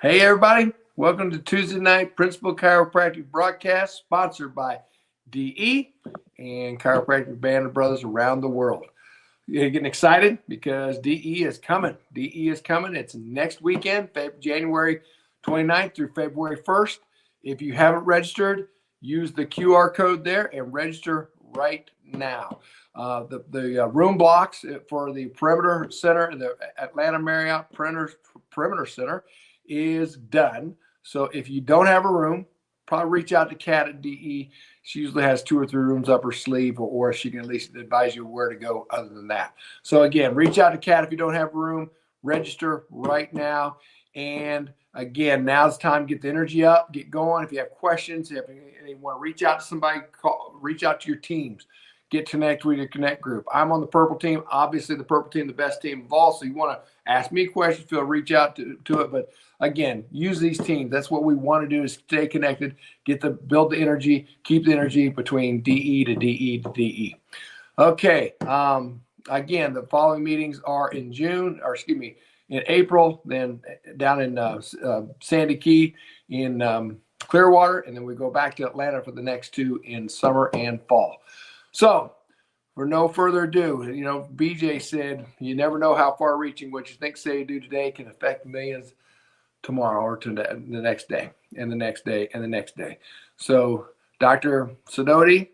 Hey, everybody. Welcome to Tuesday night Principal Chiropractic broadcast, sponsored by DE and Chiropractic Band of Brothers around the world. You're getting excited because DE is coming. DE is coming. It's next weekend, January 29th through February 1st. If you haven't registered, use the QR code there and register right now. The room blocks for the Perimeter Center, the Atlanta Marriott Perimeter Center, is done. So if you don't have a room, probably reach out to Kat at DE. She usually has 2 or 3 rooms up her sleeve, or she can at least advise you where to go other than that. So again, reach out to Kat if you don't have a room. Register right now. And again, now's the time to get the energy up, get going. If you have questions, if you want to reach out to somebody, reach out to your teams. Get connected with your Connect group. I'm on the purple team. Obviously, the purple team, the best team of all. So you want to ask me questions, feel reach out to it. But again, use these teams. That's what we want to do, is stay connected, build the energy, keep the energy between DE to DE to DE. Okay. Again, the following meetings are in in April, then down in Sandy Key in Clearwater, and then we go back to Atlanta for the next 2 in summer and fall. So, for no further ado, BJ said, you never know how far-reaching what you think, say, you do today can affect millions tomorrow or to the next day and the next day and the next day. So, Dr. Sidoti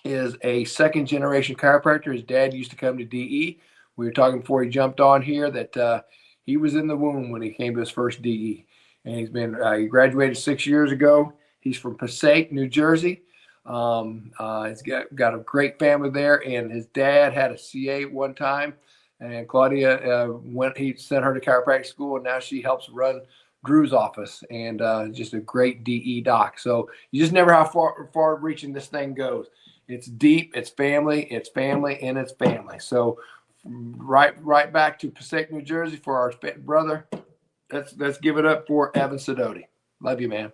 is a second-generation chiropractor. His dad used to come to DE. We were talking before he jumped on here that he was in the womb when he came to his first DE. And he graduated 6 years ago. He's from Passaic, New Jersey. He's got a great family there, and his dad had a CA one time, and Claudia he sent her to chiropractic school, and now she helps run Drew's office, and just a great DE doc. So you just never how far reaching this thing goes. It's deep, it's family, and it's family. So right back to Passaic, New Jersey for our brother. Let's give it up for Evann Sidoti. Love you, man.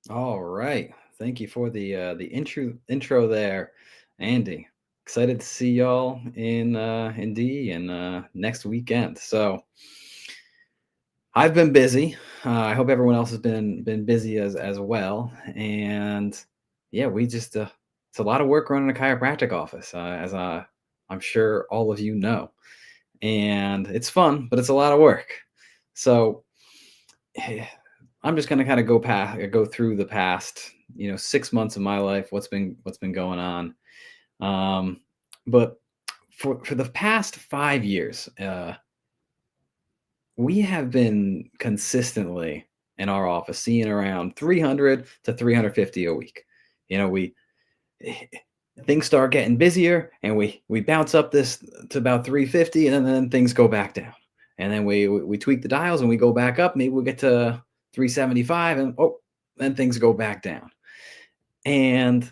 All right. Thank you for the intro there, Andy. Excited to see y'all in D and next weekend. So I've been busy. I hope everyone else has been busy as well. And yeah, it's a lot of work running a chiropractic office, as I'm sure all of you know. And it's fun, but it's a lot of work. So I'm just going to kind of go through the past, 6 months of my life, what's been going on. But for the past 5 years, we have been consistently in our office seeing around 300 to 350 a week. Things start getting busier, and we bounce up this to about 350, and then things go back down. And then we tweak the dials and we go back up. Maybe we'll get to 375, and then things go back down. And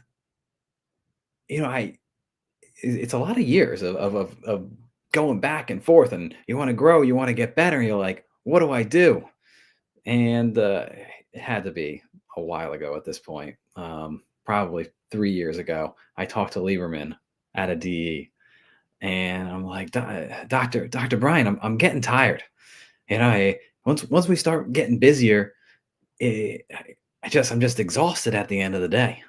it's a lot of years of going back and forth, and you want to grow, you want to get better, and you're like, what do I do? And it had to be a while ago at this point, probably 3 years ago. I talked to Lieberman at a DE, and I'm like, Dr. Brian, I'm getting tired. Once we start getting busier, I'm just exhausted at the end of the day.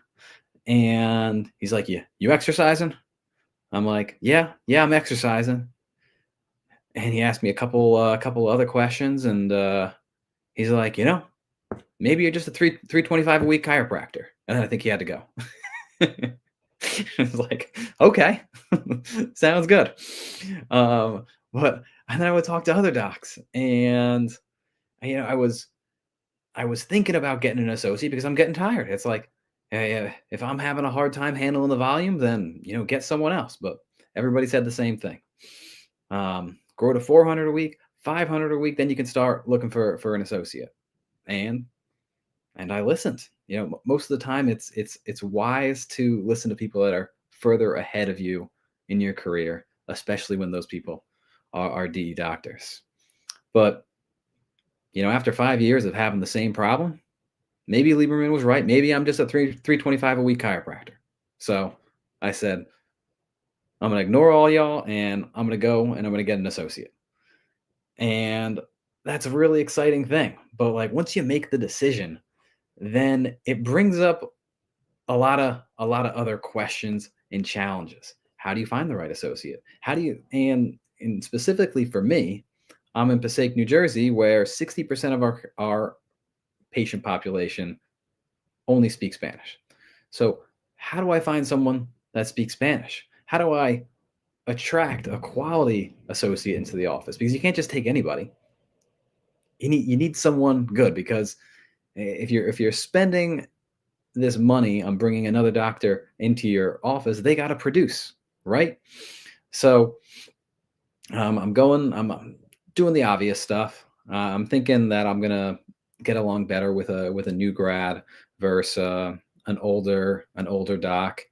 And he's like, you exercising? I'm like, yeah, I'm exercising. And he asked me a couple other questions, and he's like, maybe you're just a 325 a week chiropractor. And then I think he had to go. It's like, okay, sounds good. But and then I would talk to other docs, and I was thinking about getting an associate because I'm getting tired. It's like, if I'm having a hard time handling the volume, then get someone else. But everybody said the same thing. Grow to 400 a week, 500 a week, then you can start looking for an associate. And I listened. Most of the time it's wise to listen to people that are further ahead of you in your career, especially when those people are DE doctors. But after 5 years of having the same problem, Maybe Lieberman was right. Maybe I'm just a 325 a week chiropractor. So I said, I'm going to ignore all y'all and I'm going to go and I'm going to get an associate. And that's a really exciting thing. But like once you make the decision, then it brings up a lot of other questions and challenges. How do you find the right associate? How do you and specifically for me, I'm in Passaic, New Jersey, where 60% of our patient population only speak Spanish. So how do I find someone that speaks Spanish? How do I attract a quality associate into the office? Because you can't just take anybody. You need someone good, because if you're spending this money on bringing another doctor into your office, they got to produce, right? So I'm doing the obvious stuff. I'm thinking that I'm gonna get along better with a new grad versus an older doc.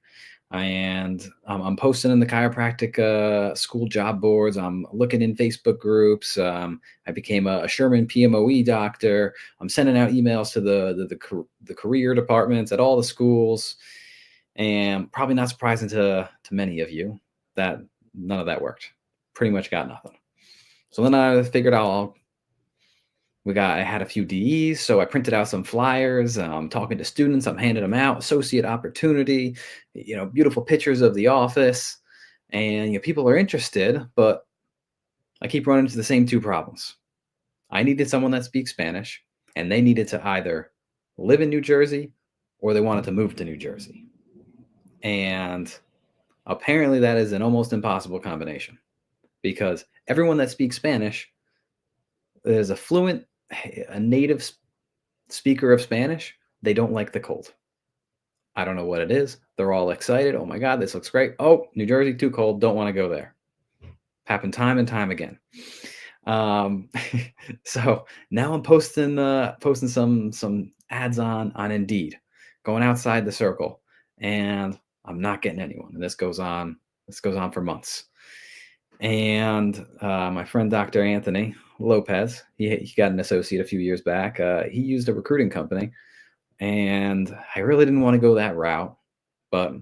And I'm posting in the chiropractic school job boards. I'm looking in Facebook groups. I became a Sherman PMOE doctor. I'm sending out emails to the career departments at all the schools, and probably not surprising to many of you that none of that worked. Pretty much got nothing. So then I figured out I had a few DEs, so I printed out some flyers. I'm talking to students, I'm handing them out, associate opportunity, beautiful pictures of the office, and people are interested, but I keep running into the same two problems. I needed someone that speaks Spanish, and they needed to either live in New Jersey or they wanted to move to New Jersey. And apparently that is an almost impossible combination, because everyone that speaks Spanish is a native speaker of Spanish. They don't like the cold. I don't know what it is. They're all excited. Oh my God, this looks great. Oh, New Jersey, too cold. Don't want to go there. Happened time and time again. So now I'm posting some ads on Indeed, going outside the circle, and I'm not getting anyone. And this goes on for months. And my friend Dr. Anthony Lopez, he got an associate a few years back. He used a recruiting company, and I really didn't want to go that route, but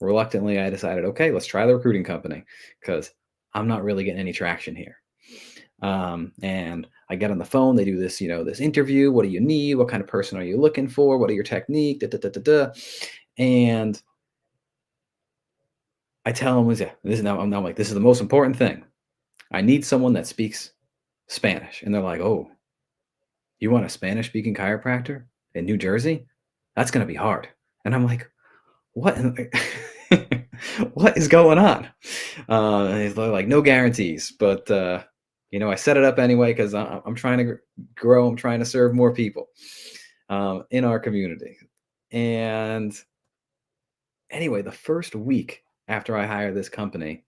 reluctantly I decided, okay, let's try the recruiting company, because I'm not really getting any traction here. And I get on the phone. They do this, this interview. What do you need? What kind of person are you looking for? What are your technique? Da, da, da, da, da. And I tell them, I'm like, this is the most important thing. I need someone that speaks Spanish. And they're like, oh, you want a Spanish speaking chiropractor in New Jersey? That's going to be hard. And I'm like, what? What is going on? They're like, no guarantees, but I set it up anyway, because I'm trying to grow. I'm trying to serve more people in our community. And anyway, the first week after I hire this company,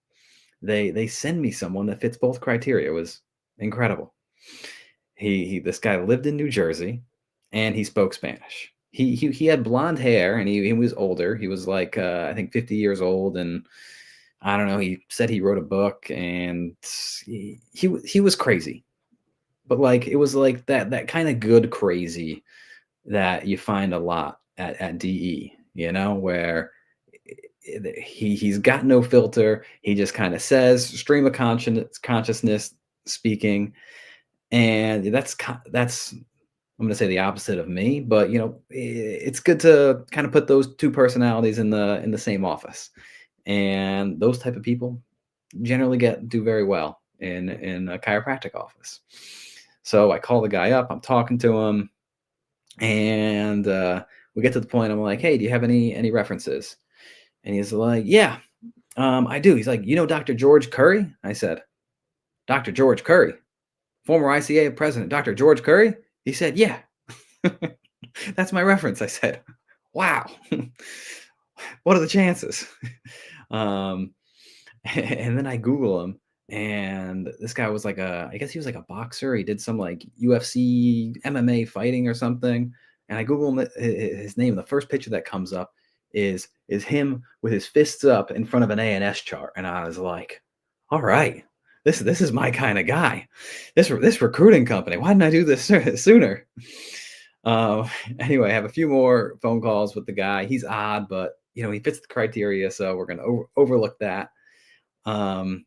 they send me someone that fits both criteria. It was incredible. This guy lived in New Jersey, and he spoke Spanish. He had blonde hair, and he was older. He was like I think 50 years old, and I don't know. He said he wrote a book, and he was crazy, but like it was like that kind of good crazy that you find a lot at DE. Where he's got no filter. He just kind of says stream of consciousness speaking, and that's I'm going to say the opposite of me, but it's good to kind of put those two personalities in the same office, and those type of people generally do very well in a chiropractic office. So I call the guy up. I'm talking to him, and we get to the point. I'm like, hey, do you have any references? And he's like, yeah, I do. He's like, Dr. George Curry? I said, Dr. George Curry, former ICA president, Dr. George Curry? He said, yeah, that's my reference. I said, wow, what are the chances? And then I Google him, and this guy was I guess he was like a boxer. He did some like UFC, MMA fighting or something. And I Google him, his name. The first picture that comes up is him with his fists up in front of an ANS chart. And I was like, all right, this is my kind of guy. This recruiting company. Why didn't I do this sooner? Anyway, I have a few more phone calls with the guy. He's odd, but he fits the criteria, so we're gonna overlook that. Um,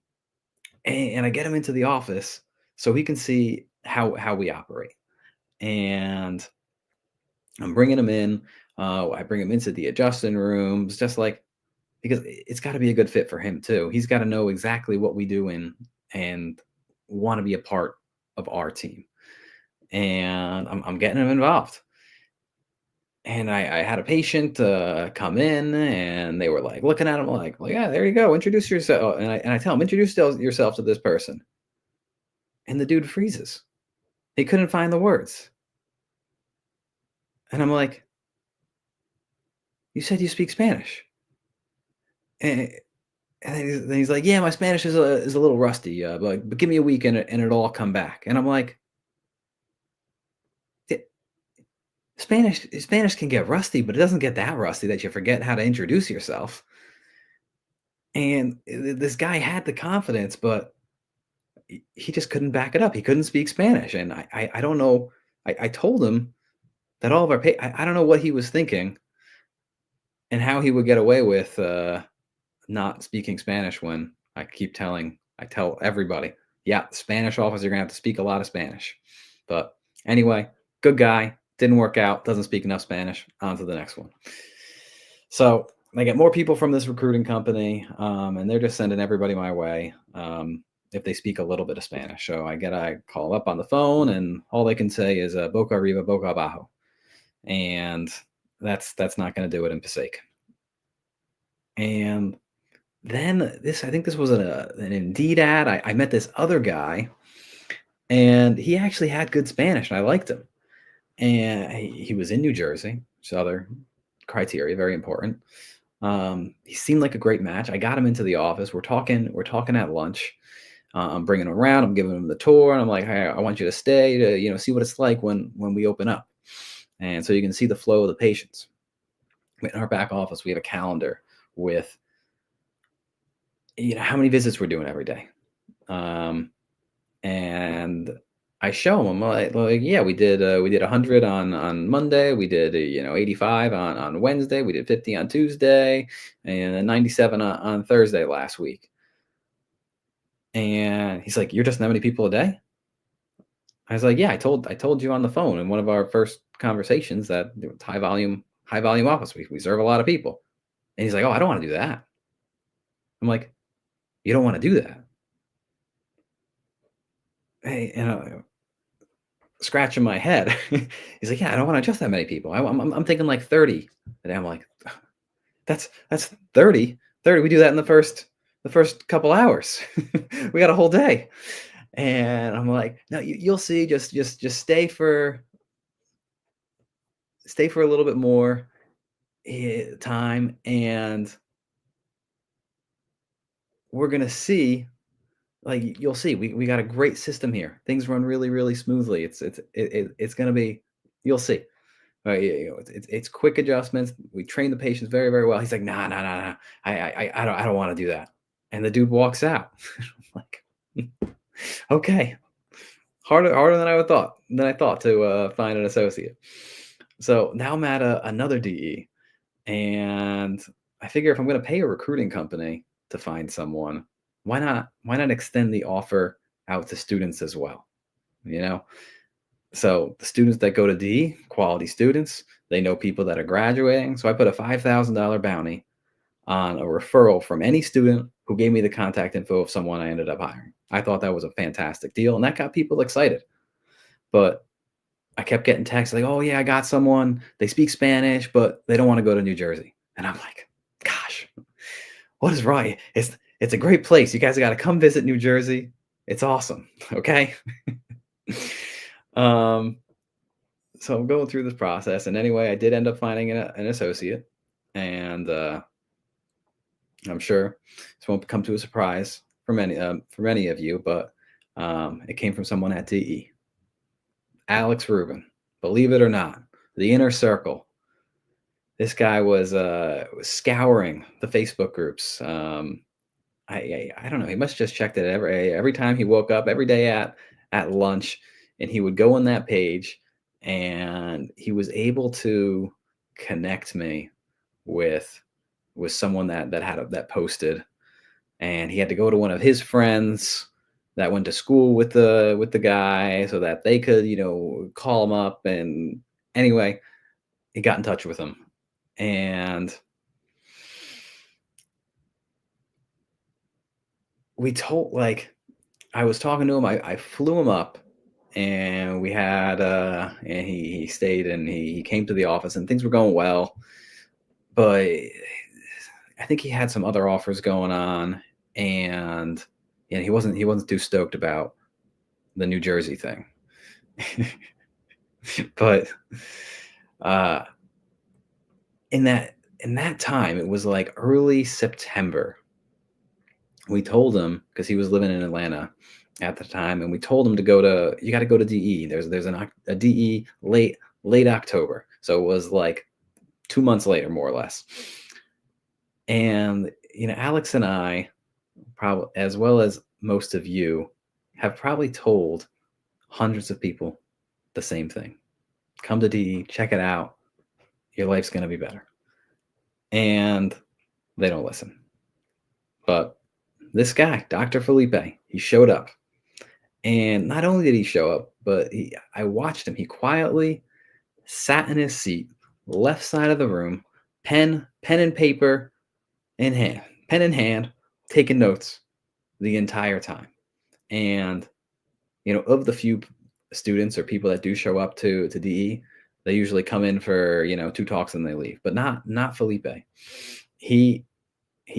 and I get him into the office so he can see how we operate. And I'm bringing him in. I bring him into the adjusting rooms, just like because it's got to be a good fit for him too. He's got to know exactly what we do and want to be a part of our team. And I'm getting him involved. And I had a patient come in, and they were like looking at him like, well, yeah, there you go. Introduce yourself. And I tell him, introduce yourself to this person. And the dude freezes. He couldn't find the words. And I'm like, you said you speak Spanish. And, then he's like, yeah, my Spanish is a little rusty, but give me a week and it'll all come back. And I'm like, "It- Spanish can get rusty, but it doesn't get that rusty that you forget how to introduce yourself." And this guy had the confidence, but he just couldn't back it up. He couldn't speak Spanish, and I don't know. I told him that all of our I don't know what he was thinking and how he would get away with not speaking Spanish when I tell everybody, yeah, Spanish officer, you're gonna have to speak a lot of Spanish. But anyway, good guy, didn't work out, doesn't speak enough Spanish. On to the next one. So I get more people from this recruiting company, and they're just sending everybody my way if they speak a little bit of Spanish. So I call up on the phone, and all they can say is "Boca arriba, boca abajo," and that's not going to do it in Passaic. And then I think this was an Indeed ad. I met this other guy, and he actually had good Spanish, and I liked him. And he was in New Jersey, which is other criteria, very important. He seemed like a great match. I got him into the office. We're talking at lunch. I'm bringing him around. I'm giving him the tour, and I'm like, hey, I want you to stay to see what it's like when we open up, and so you can see the flow of the patients. In our back office, we have a calendar with how many visits we're doing every day. And I show them like yeah, we did 100 on Monday, we did 85 on Wednesday, we did 50 on Tuesday, and then 97 on Thursday last week. And he's like, "You're just that many people a day?" I was like, "Yeah, I told you on the phone in one of our first conversations that it's high volume office. We serve a lot of people." And he's like, "Oh, I don't want to do that." I'm like, "You don't want to do that?" Hey, scratching my head. He's like, "Yeah, I don't want to adjust that many people. I'm thinking like 30." And I'm like, "That's 30. 30. We do that in the first couple hours. We got a whole day." And I'm like, "No, you'll see. Just stay for a little bit more time, and we're gonna see. Like you'll see, we got a great system here. Things run really, really smoothly. It's gonna be. You'll see." It's quick adjustments. We train the patients very, very well. He's like, nah, nah, nah, nah. I don't want to do that. And the dude walks out. I'm like, okay, harder than I thought to find an associate. So now I'm at another DE, and I figure if I'm going to pay a recruiting company to find someone, why not extend the offer out to students as well? You know, So the students that go to D, quality students, they know people that are graduating. So I put a $5,000 bounty on a referral from any student who gave me the contact info of someone I ended up hiring. I thought that was a fantastic deal, and that got people excited. But I kept getting texts like, "Oh yeah, I got someone. They speak Spanish, but they don't want to go to New Jersey." And I'm like, "Gosh, what is wrong? It's a great place. You guys got to come visit New Jersey. It's awesome." Okay. um, so I'm going through this process, and anyway, I did end up finding an associate, and I'm sure this won't come to a surprise for many of you, but it came from someone at DE, Alex Rubin. Believe it or not, the inner circle. This guy was scouring the Facebook groups. I don't know. He must have just checked it every time he woke up, every day at lunch, and he would go on that page and he was able to connect me with someone that that posted, and he had to go to one of his friends that went to school with the guy so that they could, call him up. And anyway, he got in touch with him, and we told like I was talking to him. I flew him up, and we had and he stayed, and he came to the office, and things were going well. But I think he had some other offers going on, and he wasn't too stoked about the New Jersey thing. But uh in that time, it was like early September. We told him, because he was living in Atlanta at the time, and we told him you got to go to DE. There's a DE late October, so it was like 2 months later, more or less. And Alex and I, probably as well as most of you, have probably told hundreds of people the same thing: come to DE, check it out, your life's going to be better. And they don't listen. But this guy, Dr. Felipe, he showed up. And not only did he show up, but I watched him. He quietly sat in his seat, left side of the room, pen and paper in hand, pen in hand, taking notes the entire time. And of the few students or people that do show up to DE, they usually come in for 2 talks and they leave. But not Felipe. He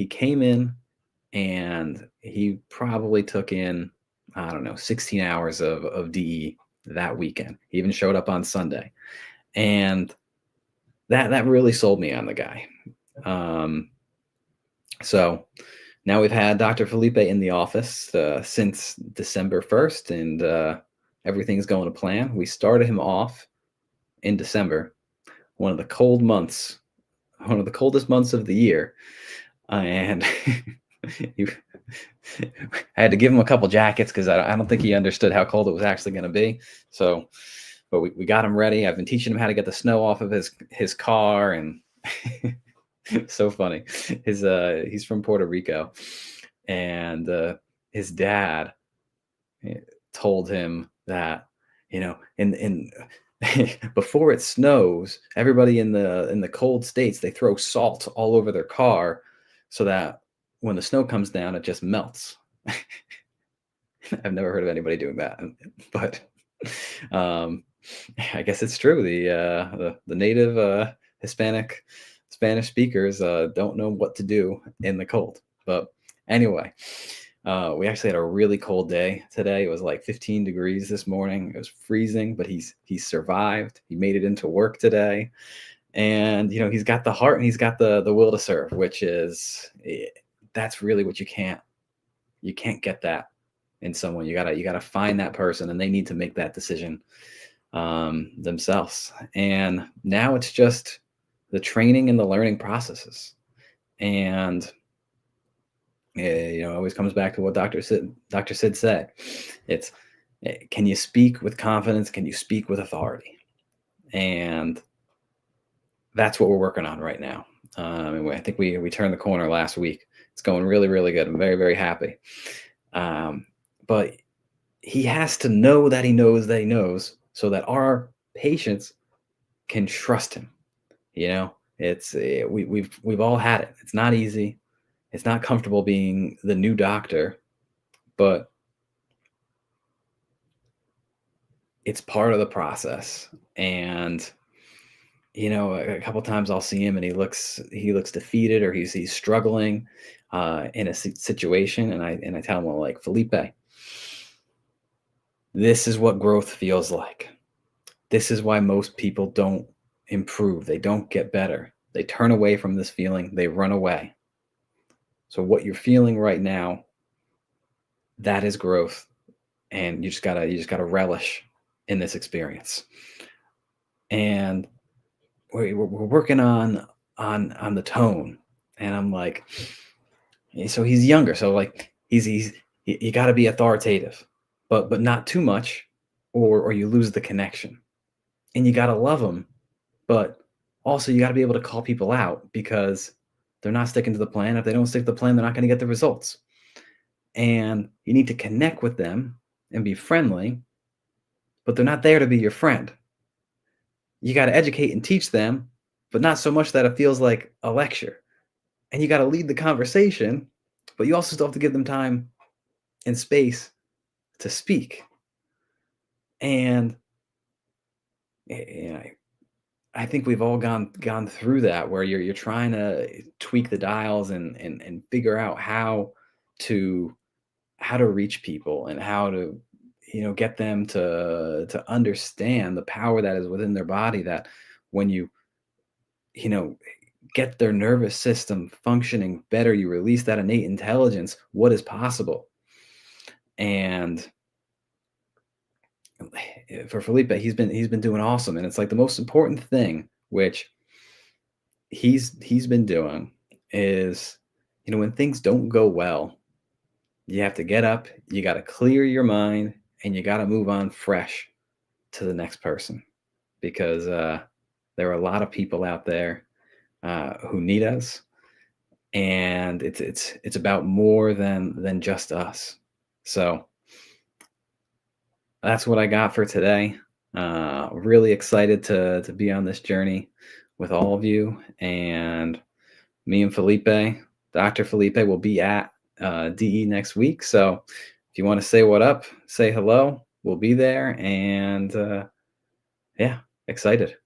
came in, and he probably took in, I don't know, 16 hours of DE that weekend. He even showed up on Sunday, and that really sold me on the guy. So now we've had Dr. Felipe in the office since December 1st, and everything's going to plan. We started him off in December, one of the coldest months of the year, and I had to give him a couple jackets because I don't think he understood how cold it was actually going to be. So, but we got him ready. I've been teaching him how to get the snow off of his car, and so funny. He's from Puerto Rico, and his dad told him that in before it snows, everybody in the cold states, they throw salt all over their car so that when the snow comes down, it just melts. I've never heard of anybody doing that, but I guess it's true. The native Spanish speakers don't know what to do in the cold. But anyway, we actually had a really cold day today. It was like 15 degrees this morning. It was freezing, but he survived. He made it into work today, and he's got the heart and he's got the will to serve, which is that's really what you can't get that in someone. You gotta find that person, and they need to make that decision themselves. And now it's just the training and the learning processes. And it always comes back to what Dr. Sid said. It's, can you speak with confidence? Can you speak with authority? And that's what we're working on right now. And I think we turned the corner last week. It's going really, really good. I'm very, very happy. But he has to know that he knows, so that our patients can trust him. It's we've all had it. It's not easy. It's not comfortable being the new doctor, but it's part of the process. And a couple times I'll see him, and he looks defeated, or he's struggling in a situation, and I tell him, well, like, Felipe, this is what growth feels like. This is why most people don't improve. They don't get better. They turn away from this feeling. They run away. So what you're feeling right now, that is growth, and you just gotta relish in this experience. And we're working on the tone, and I'm like, so he's younger, so like you got to be authoritative, but not too much, or you lose the connection. and you got to love them, but also you got to be able to call people out because they're not sticking to the plan. If they don't stick to the plan, they're not going to get the results. And you need to connect with them and be friendly, but they're not there to be your friend. You got to educate and teach them, but not so much that it feels like a lecture. And you got to lead the conversation, but you also still have to give them time and space to speak. And I think we've all gone through that where you're trying to tweak the dials and figure out how to reach people and how to get them to understand the power that is within their body, that when you know get their nervous system functioning better, you release that innate intelligence, what is possible. And for Felipe, he's been doing awesome, and it's like the most important thing which he's been doing is, when things don't go well, you have to get up, you got to clear your mind, and you got to move on fresh to the next person, because there are a lot of people out there who need us, and it's about more than just us. So that's what I got for today. Really excited to be on this journey with all of you, and me and Felipe, Dr. Felipe, will be at DE next week. So if you want to say what up, say hello, we'll be there. And yeah, excited.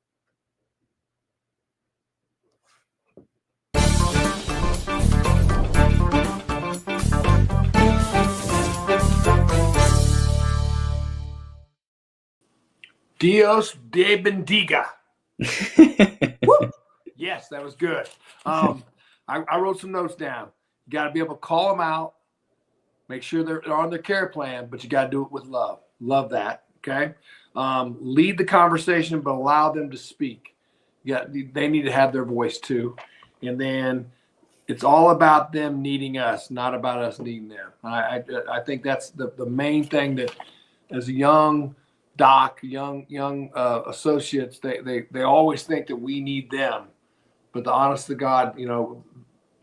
Dios de bendiga. Woo! Yes, that was good. I wrote some notes down. You got to be able to call them out, make sure they're on their care plan, but you got to do it with love. Love that. Okay. Lead the conversation, but allow them to speak. They need to have their voice too. And then it's all about them needing us, not about us needing them. I think that's the main thing, that as a young doc, young associates, they always think that we need them, but the honest to God,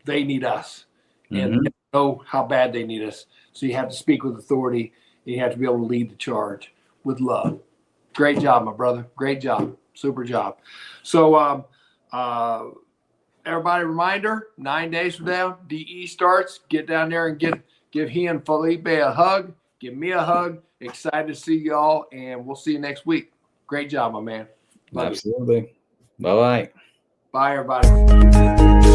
they need us, and Mhm. know how bad they need us. So you have to speak with authority, and you have to be able to lead the charge with love. Great job, my brother. Great job. Super job. So everybody, reminder, 9 days from now, DE starts. Get down there and give he and Felipe a hug. Give me a hug. Excited to see y'all, and we'll see you next week. Great job, my man. Love you. Absolutely. Bye-bye. Bye, everybody.